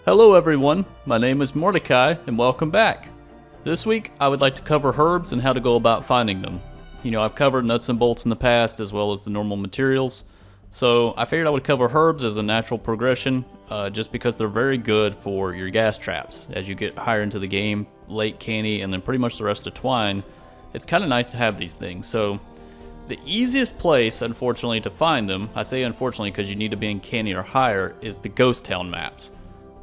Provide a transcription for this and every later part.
Hello everyone, my name is Mordecai and welcome back. This week I would like to cover herbs and how to go about finding them. I've covered nuts and bolts in the past as well as the normal materials, so I figured I would cover herbs as a natural progression just because they're very good for your gas traps. As you get higher into the game, late Canny and then pretty much the rest of Twine, it's kind of nice to have these things. So the easiest place, unfortunately, to find them, I say unfortunately because you need to be in Canny or higher, is the ghost town maps.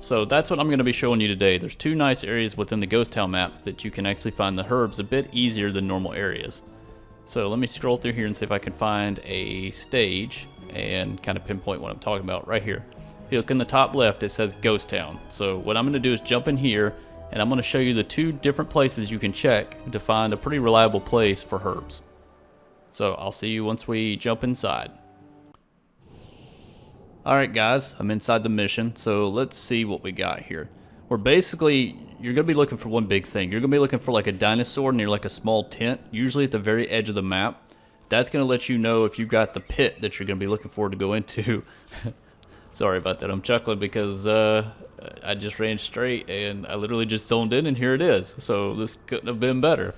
So that's what I'm going to be showing you today. There's two nice areas within the ghost town maps that you can actually find the herbs a bit easier than normal areas. So let me scroll through here and see if I can find a stage and kind of pinpoint what I'm talking about right here. If you look in the top left, it says ghost town. So what I'm going to do is jump in here and I'm going to show you the two different places you can check to find a pretty reliable place for herbs. So I'll see you once we jump inside. Alright guys, I'm inside the mission, so let's see what we got here. You're going to be looking for one big thing. You're going to be looking for like a dinosaur near like a small tent, usually at the very edge of the map. That's going to let you know if you've got the pit that you're going to be looking for to go into. Sorry about that, I'm chuckling because I just ran straight and I literally just zoned in and here it is. So this couldn't have been better.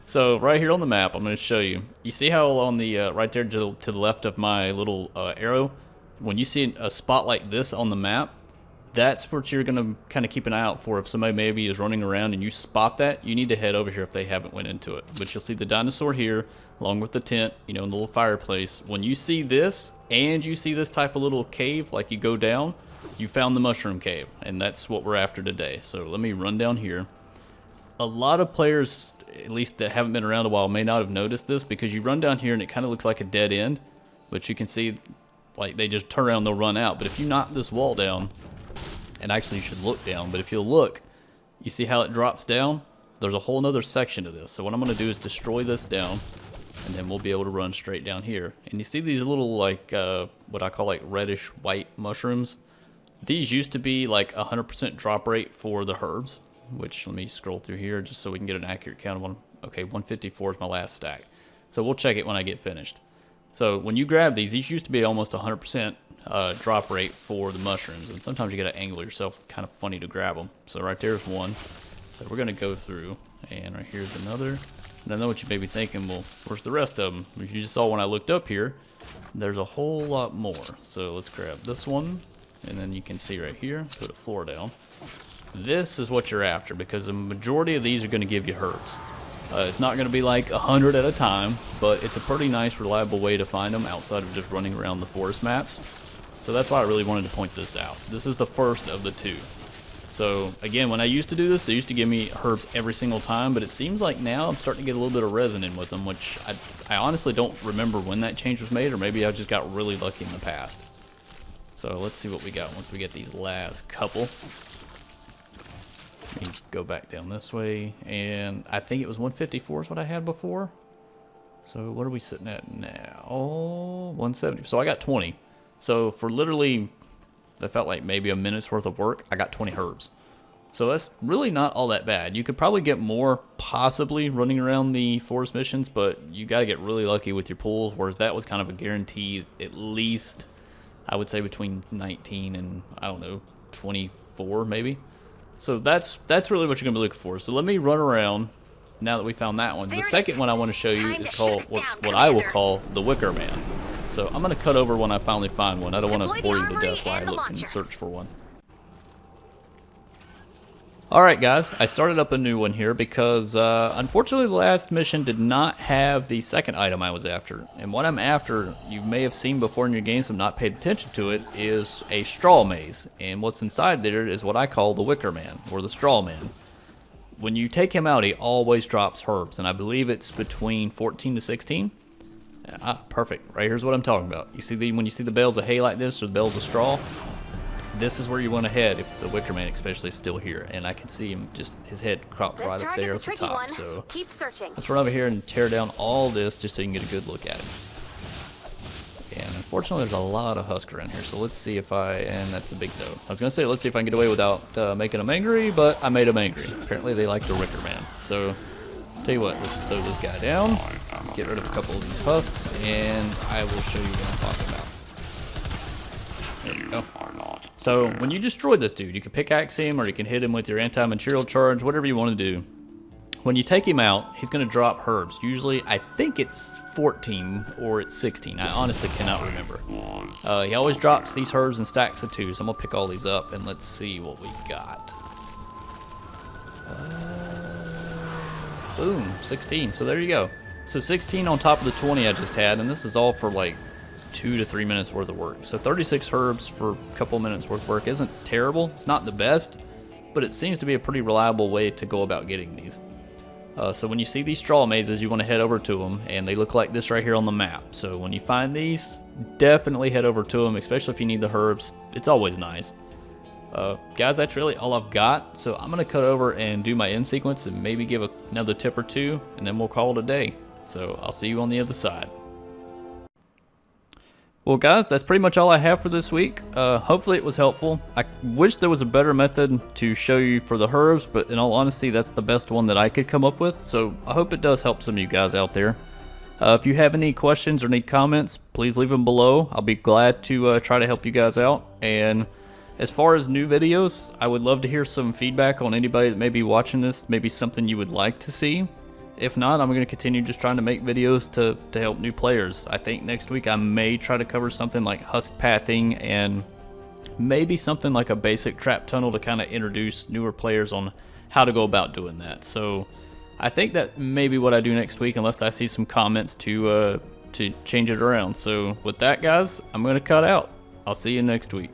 So right here on the map, I'm going to show you. You see how on the right there to the left of my little arrow, when you see a spot like this on the map, that's what you're going to kind of keep an eye out for. If somebody maybe is running around and you spot that, you need to head over here if they haven't went into it. But you'll see the dinosaur here, along with the tent, in the little fireplace. When you see this, and you see this type of little cave, like you go down, you found the mushroom cave. And that's what we're after today. So let me run down here. A lot of players, at least that haven't been around a while, may not have noticed this because you run down here and it kind of looks like a dead end. But you can see, like, they just turn around and they'll run out. But if you knock this wall down, and actually you should look down, but if you look, you see how it drops down? There's a whole nother section to this. So what I'm going to do is destroy this down, and then we'll be able to run straight down here. And you see these little, like, what I call like reddish white mushrooms? These used to be like 100% drop rate for the herbs, which, let me scroll through here just so we can get an accurate count of one. Okay, 154 is my last stack. So we'll check it when I get finished. So when you grab these used to be almost 100% drop rate for the mushrooms, and sometimes you got to angle yourself, kind of funny to grab them. So right there's one. So we're going to go through, and right here's another. And I know what you may be thinking, well, where's the rest of them? You just saw when I looked up here, there's a whole lot more. So let's grab this one, and then you can see right here, put the floor down. This is what you're after, because the majority of these are going to give you herbs. It's not going to be like 100 at a time, but it's a pretty nice, reliable way to find them outside of just running around the forest maps. So that's why I really wanted to point this out. This is the first of the two. So again, when I used to do this, they used to give me herbs every single time, but it seems like now I'm starting to get a little bit of resin in with them, which I honestly don't remember when that change was made, or maybe I just got really lucky in the past. So let's see what we got once we get these last couple. Let me go back down this way, and I think it was 154 is what I had before. So what are we sitting at now? Oh, 170. So I got 20. So for literally, that felt like maybe a minute's worth of work, I got 20 herbs. So that's really not all that bad. You could probably get more possibly running around the forest missions, but you got to get really lucky with your pulls, whereas that was kind of a guaranteed at least, I would say between 19 and, I don't know, 24 maybe. So that's really what you're going to be looking for. So let me run around now that we found that one. The second one I want to show you is called what I will call the Wicker Man. So I'm going to cut over when I finally find one. I don't want to bore you to death while I look and search for one. Alright guys, I started up a new one here because unfortunately the last mission did not have the second item I was after. And what I'm after, you may have seen before in your games but not paid attention to it, is a straw maze. And what's inside there is what I call the Wicker Man, or the Straw Man. When you take him out, he always drops herbs, and I believe it's between 14 to 16. Perfect. Right here's what I'm talking about. You see when you see the bales of hay like this, or the bales of straw, this is where you want to head if the Wicker Man especially is still here. And I can see him, just his head cropped right up there at the top. So keep searching. Let's run over here and tear down all this just so you can get a good look at it. And unfortunately there's a lot of husk around here, so let's see if and that's a big no. I was going to say let's see if I can get away without making them angry, but I made them angry. Apparently they like the Wicker Man. So tell you what, let's throw this guy down. Let's get rid of a couple of these husks, and I will show you what I'm talking about. There you go. So when you destroy this dude, you can pickaxe him or you can hit him with your anti-material charge, whatever you want to do. When you take him out, he's going to drop herbs. Usually, I think it's 14 or it's 16. I honestly cannot remember. He always drops these herbs in stacks of 2, so I'm going to pick all these up and let's see what we got. Boom, 16. So there you go. So 16 on top of the 20 I just had, and this is all for like 2 to 3 minutes worth of work. So 36 herbs for a couple minutes worth of work isn't terrible. It's not the best, but it seems to be a pretty reliable way to go about getting these. So when you see these straw mazes, you want to head over to them, and they look like this right here on the map. So when you find these, definitely head over to them, especially if you need the herbs. It's always nice. Guys, that's really all I've got. So I'm going to cut over and do my end sequence and maybe give another tip or two, and then we'll call it a day. So I'll see you on the other side. Well guys, that's pretty much all I have for this week. Hopefully it was helpful. I wish there was a better method to show you for the herbs, but in all honesty, that's the best one that I could come up with. So I hope it does help some of you guys out there. If you have any questions or need comments, please leave them below. I'll be glad to try to help you guys out. And as far as new videos, I would love to hear some feedback on anybody that may be watching this, maybe something you would like to see. If not, I'm going to continue just trying to make videos to help new players. I think next week I may try to cover something like husk pathing and maybe something like a basic trap tunnel to kind of introduce newer players on how to go about doing that. So I think that may be what I do next week, unless I see some comments to change it around. So with that, guys, I'm going to cut out. I'll see you next week.